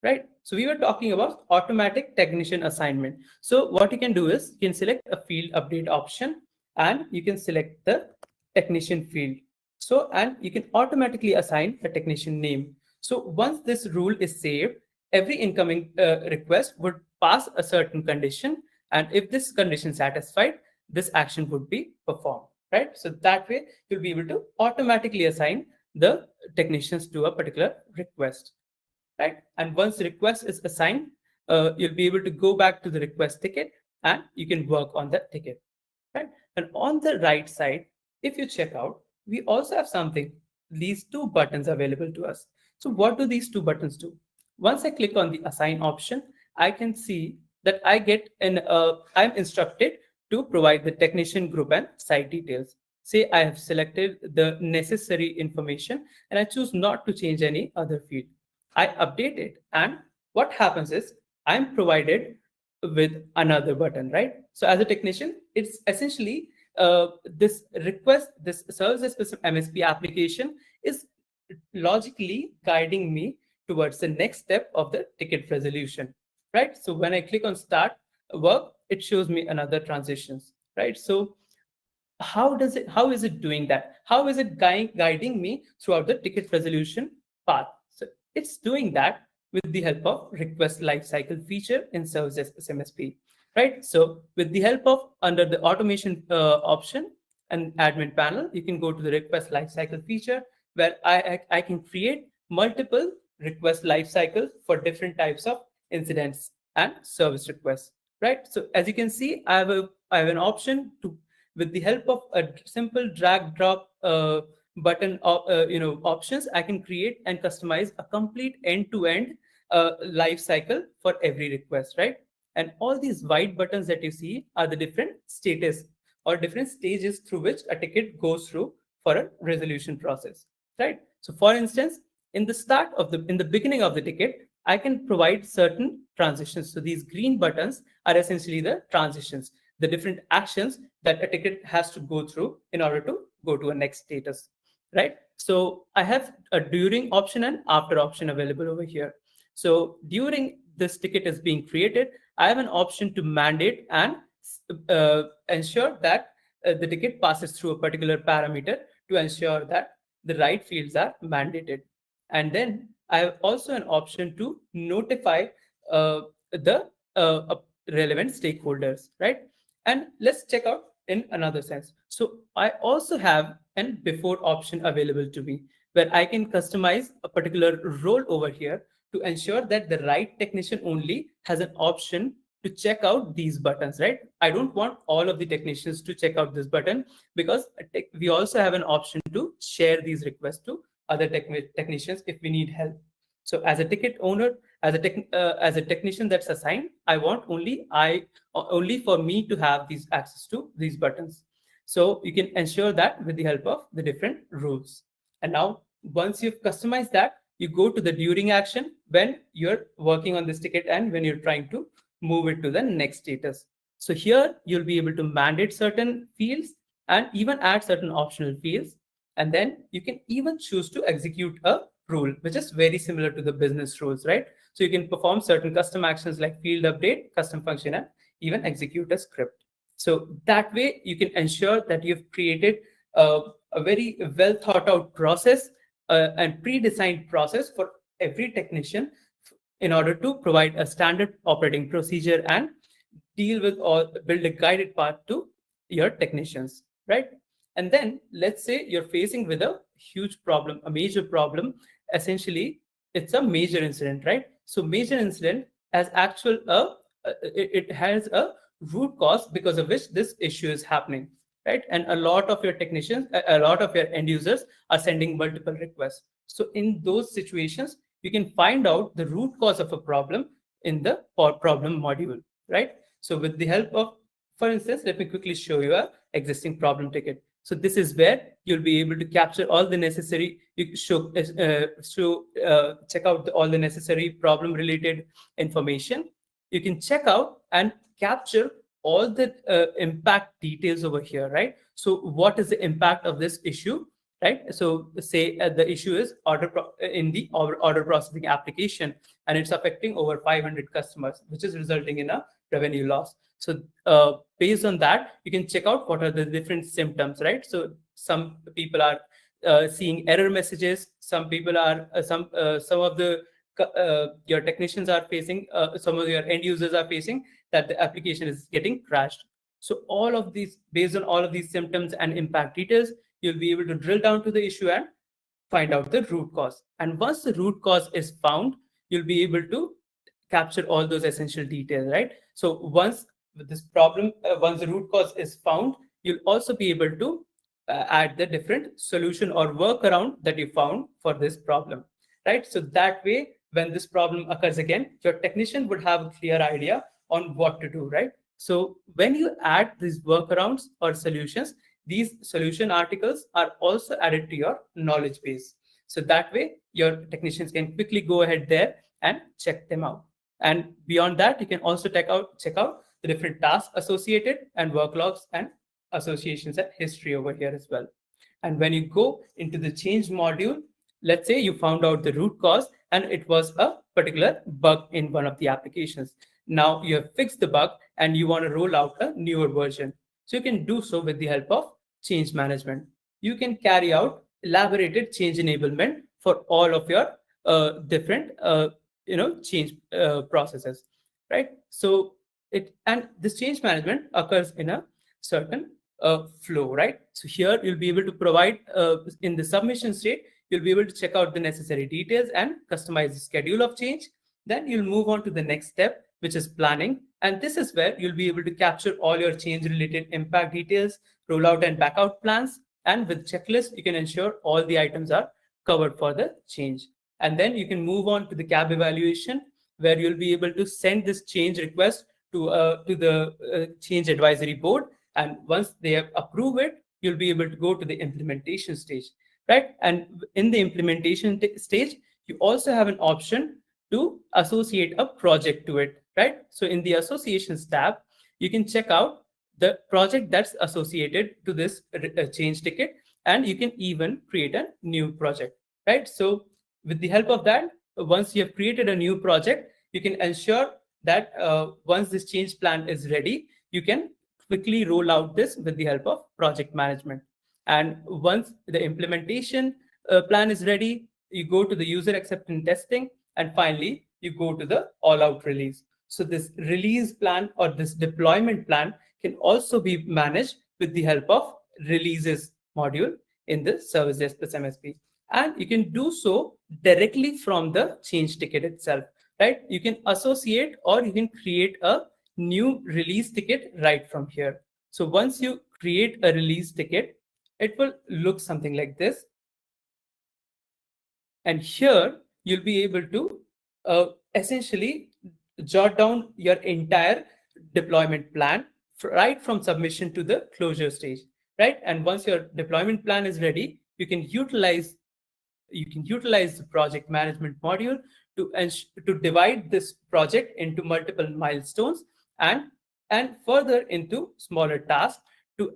right? So we were talking about automatic technician assignment. So what you can do is you can select a field update option and you can select the technician field. So, and you can automatically assign a technician name. So once this rule is saved, every incoming request would pass a certain condition. And if this condition satisfied, this action would be performed, right? So that way you'll be able to automatically assign the technicians to a particular request, right? And once the request is assigned, you'll be able to go back to the request ticket and you can work on that ticket, right? And on the right side, if you check out, we also have something, these two buttons available to us. So what do these two buttons do? Once I click on the assign option, I can see that I'm instructed to provide the technician group and site details. Say I have selected the necessary information and I choose not to change any other field. I update it, and what happens is I'm provided with another button, right? So as a technician, it's essentially this request, this service specific MSP application is logically guiding me towards the next step of the ticket resolution, right? So when I click on start work, it shows me another transitions, right? So how is it doing that? How is it guiding me throughout the ticket resolution path? So it's doing that with the help of request lifecycle feature in services SMSP, right? So with the help of under the automation option and admin panel, you can go to the request lifecycle feature where I can create multiple request lifecycle for different types of incidents and service requests, right? So as you can see, I have an option to, with the help of a simple drag drop button options, I can create and customize a complete end-to-end life cycle for every request, right? And all these white buttons that you see are the different status or different stages through which a ticket goes through for a resolution process, right? So for instance, in the beginning of the ticket, I can provide certain transitions. So these green buttons are essentially the transitions, the different actions that a ticket has to go through in order to go to a next status, right? So I have a during option and after option available over here. So during this ticket is being created, I have an option to mandate and ensure that the ticket passes through a particular parameter to ensure that the right fields are mandated. And then I have also an option to notify the relevant stakeholders, right? And let's check out in another sense. So I also have an before option available to me where I can customize a particular role over here to ensure that the right technician only has an option to check out these buttons, right? I don't want all of the technicians to check out this button because we also have an option to share these requests to other technicians if we need help. So as a ticket owner, as a technician that's assigned, I want only for me to have these access to these buttons. So you can ensure that with the help of the different rules. And now once you've customized that, you go to the during action when you're working on this ticket and when you're trying to move it to the next status. So here you'll be able to mandate certain fields and even add certain optional fields. And then you can even choose to execute a rule, which is very similar to the business rules, right? So you can perform certain custom actions like field update, custom function, and even execute a script. So that way you can ensure that you've created a very well thought out process and pre-designed process for every technician in order to provide a standard operating procedure and deal with or build a guided path to your technicians, right? And then let's say you're facing with a huge problem, a major problem. Essentially, it's a major incident, right? So major incident has it has a root cause because of which this issue is happening, right? And a lot of your technicians, a lot of your end users are sending multiple requests. So in those situations, you can find out the root cause of a problem in the problem module, right? So with the help of, for instance, let me quickly show you a existing problem ticket. So this is where you'll be able to capture all the necessary, check out all the necessary problem related information. You can check out and capture all the impact details over here, right? So what is the impact of this issue, right? So say the issue is in the order processing application, and it's affecting over 500 customers, which is resulting in a revenue loss. So based on that, you can check out what are the different symptoms, right? So some people are seeing error messages. Some people are some of the your technicians are facing, some of your end users are facing that the application is getting crashed. So all of these, based on all of these symptoms and impact details, you'll be able to drill down to the issue and find out the root cause. And once the root cause is found, you'll be able to capture all those essential details, right? So once once the root cause is found, you'll also be able to add the different solution or workaround that you found for this problem, right? So that way, when this problem occurs again, your technician would have a clear idea on what to do, right? So when you add these workarounds or solutions, these solution articles are also added to your knowledge base. So that way, your technicians can quickly go ahead there and check them out. And beyond that, you can also check out the different tasks associated and work logs and associations and history over here as well. And when you go into the change module, let's say you found out the root cause and it was a particular bug in one of the applications. Now you have fixed the bug and you want to roll out a newer version. So you can do so with the help of change management. You can carry out elaborated change enablement for all of your different change processes, right? So this change management occurs in a certain flow, right? So here you'll be able to provide in the submission state, you'll be able to check out the necessary details and customize the schedule of change. Then you'll move on to the next step, which is planning. And this is where you'll be able to capture all your change related impact details, rollout and backout plans. And with checklist, you can ensure all the items are covered for the change. And then you can move on to the CAB evaluation, where you'll be able to send this change request to the change advisory board. And once they have approved it, you'll be able to go to the implementation stage, right? And in the implementation stage, you also have an option to associate a project to it, right? So in the associations tab, you can check out the project that's associated to this change ticket, and you can even create a new project, right? So with the help of that, once you have created a new project, you can ensure that once this change plan is ready, you can quickly roll out this with the help of project management. And once the implementation plan is ready, you go to the user acceptance testing, and finally, you go to the all-out release. So this release plan or this deployment plan can also be managed with the help of releases module in the Service Desk plus MSP. And you can do so directly from the change ticket itself, right? You can associate or you can create a new release ticket right from here. So once you create a release ticket, it will look something like this. And here you'll be able to essentially jot down your entire deployment plan right from submission to the closure stage, right? And once your deployment plan is ready, you can utilize the project management module to divide this project into multiple milestones and further into smaller tasks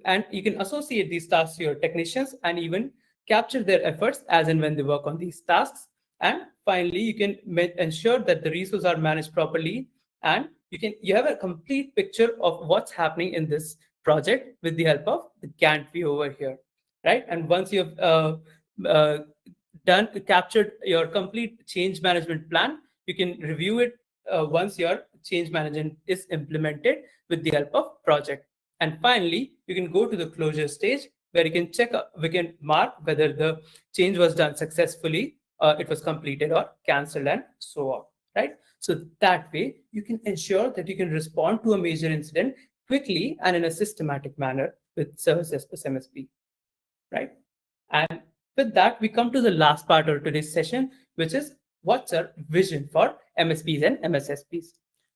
and you can associate these tasks to your technicians and even capture their efforts as and when they work on these tasks. And finally, you can ensure that the resources are managed properly, and you have a complete picture of what's happening in this project with the help of the Gantt view over here, right? And once you've uh, captured your complete change management plan, you can review it once your change management is implemented with the help of project. And finally, you can go to the closure stage where you can we can mark whether the change was done successfully, it was completed or cancelled, and so on, right? So that way, you can ensure that you can respond to a major incident quickly and in a systematic manner with Service Desk plus MSP, right? And with that, we come to the last part of today's session, which is what's our vision for MSPs and MSSPs.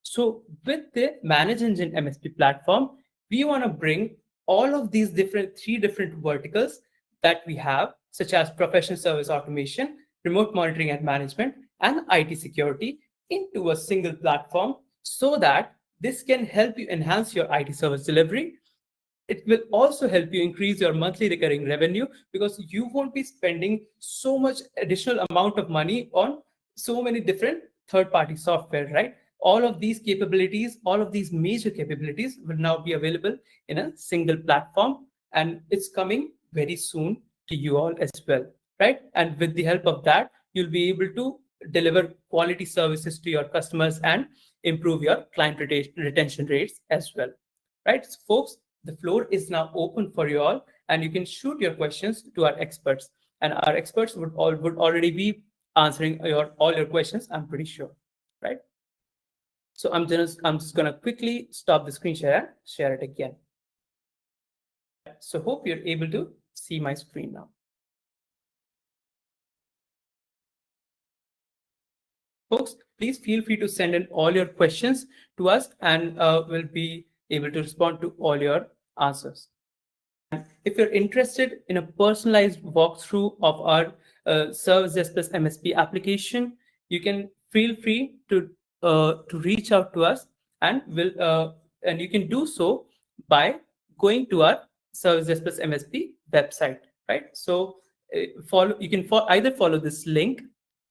So with the Manage Engine MSP platform, we want to bring all of these three different verticals that we have, such as professional service automation, remote monitoring and management, and IT security into a single platform so that this can help you enhance your IT service delivery. It will also help you increase your monthly recurring revenue because you won't be spending so much additional amount of money on so many different third-party software, right? All of these capabilities, all of these major capabilities will now be available in a single platform, and it's coming very soon to you all as well, right? And with the help of that, you'll be able to deliver quality services to your customers and improve your client retention rates as well, right? So folks, the floor is now open for you all, and you can shoot your questions to our experts, and our experts would already be answering all your questions, I'm pretty sure, right? So I'm just gonna quickly stop the screen share and share it again. So hope you're able to see my screen now. Folks, please feel free to send in all your questions to us, and we'll be able to respond to all your answers. If you're interested in a personalized walkthrough of our Service Desk plus MSP application, you can feel free to reach out to us, and you can do so by going to our Service Desk plus MSP website, right? So either follow this link,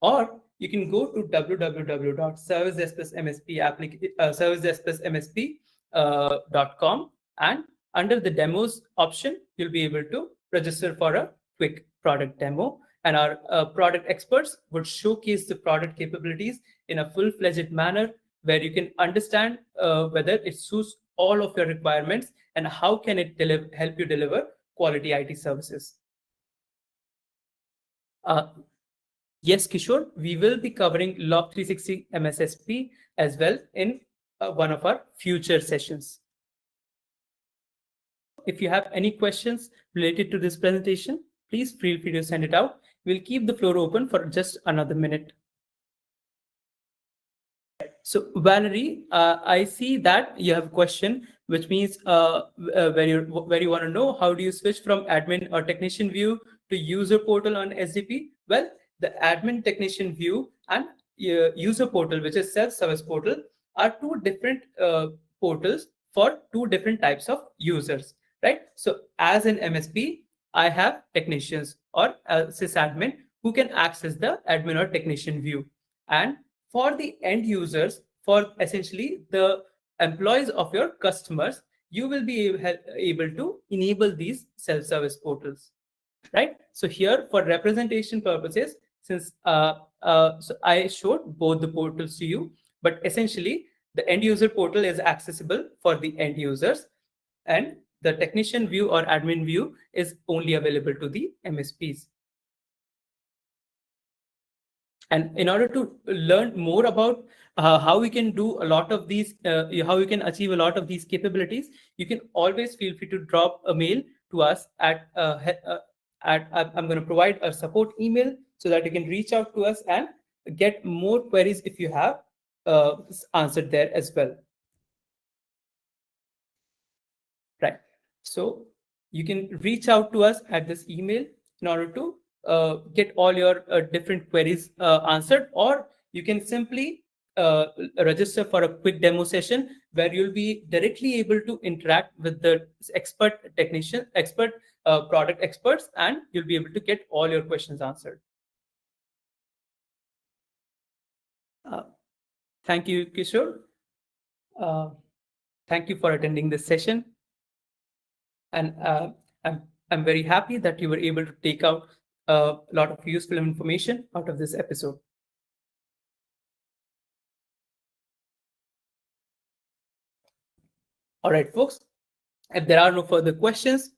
or you can go to www.servicedeskmsp.com, and under the demos option, you'll be able to register for a quick product demo. And our product experts would showcase the product capabilities in a full-fledged manner, where you can understand whether it suits all of your requirements and how can it help you deliver quality IT services. Yes, Kishore, we will be covering Log 360 MSSP as well in one of our future sessions. If you have any questions related to this presentation, please feel free to send it out. We'll keep the floor open for just another minute. So Valerie, I see that you have a question, which means where you want to know how do you switch from admin or technician view to user portal on SDP? Well, the admin technician view and user portal, which is self-service portal, are two different portals for two different types of users, right? So as an MSP, I have technicians or sysadmin who can access the admin or technician view. And for the end users, for essentially the employees of your customers, you will be able to enable these self-service portals, right? So here, for representation purposes, since so I showed both the portals to you, but essentially the end user portal is accessible for the end users, and the technician view or admin view is only available to the MSPs. And in order to learn more about how we can do a lot of these, how we can achieve a lot of these capabilities, you can always feel free to drop a mail to us at I'm going to provide a support email so that you can reach out to us and get more queries if you have answered there as well. Right. So you can reach out to us at this email in order to get all your different queries answered, or you can simply register for a quick demo session where you'll be directly able to interact with the expert product experts, and you'll be able to get all your questions answered. Thank you, Kishore. Thank you for attending this session. And I'm very happy that you were able to take out a lot of useful information out of this episode. All right, folks, if there are no further questions,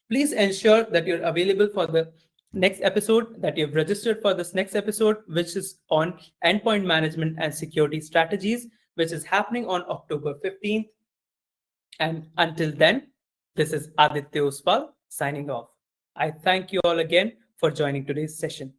please ensure that you're available for the next episode, that you've registered for this next episode, which is on endpoint management and security strategies, which is happening on October 15th. And until then, this is Aditya Uspal signing off. I thank you all again for joining today's session.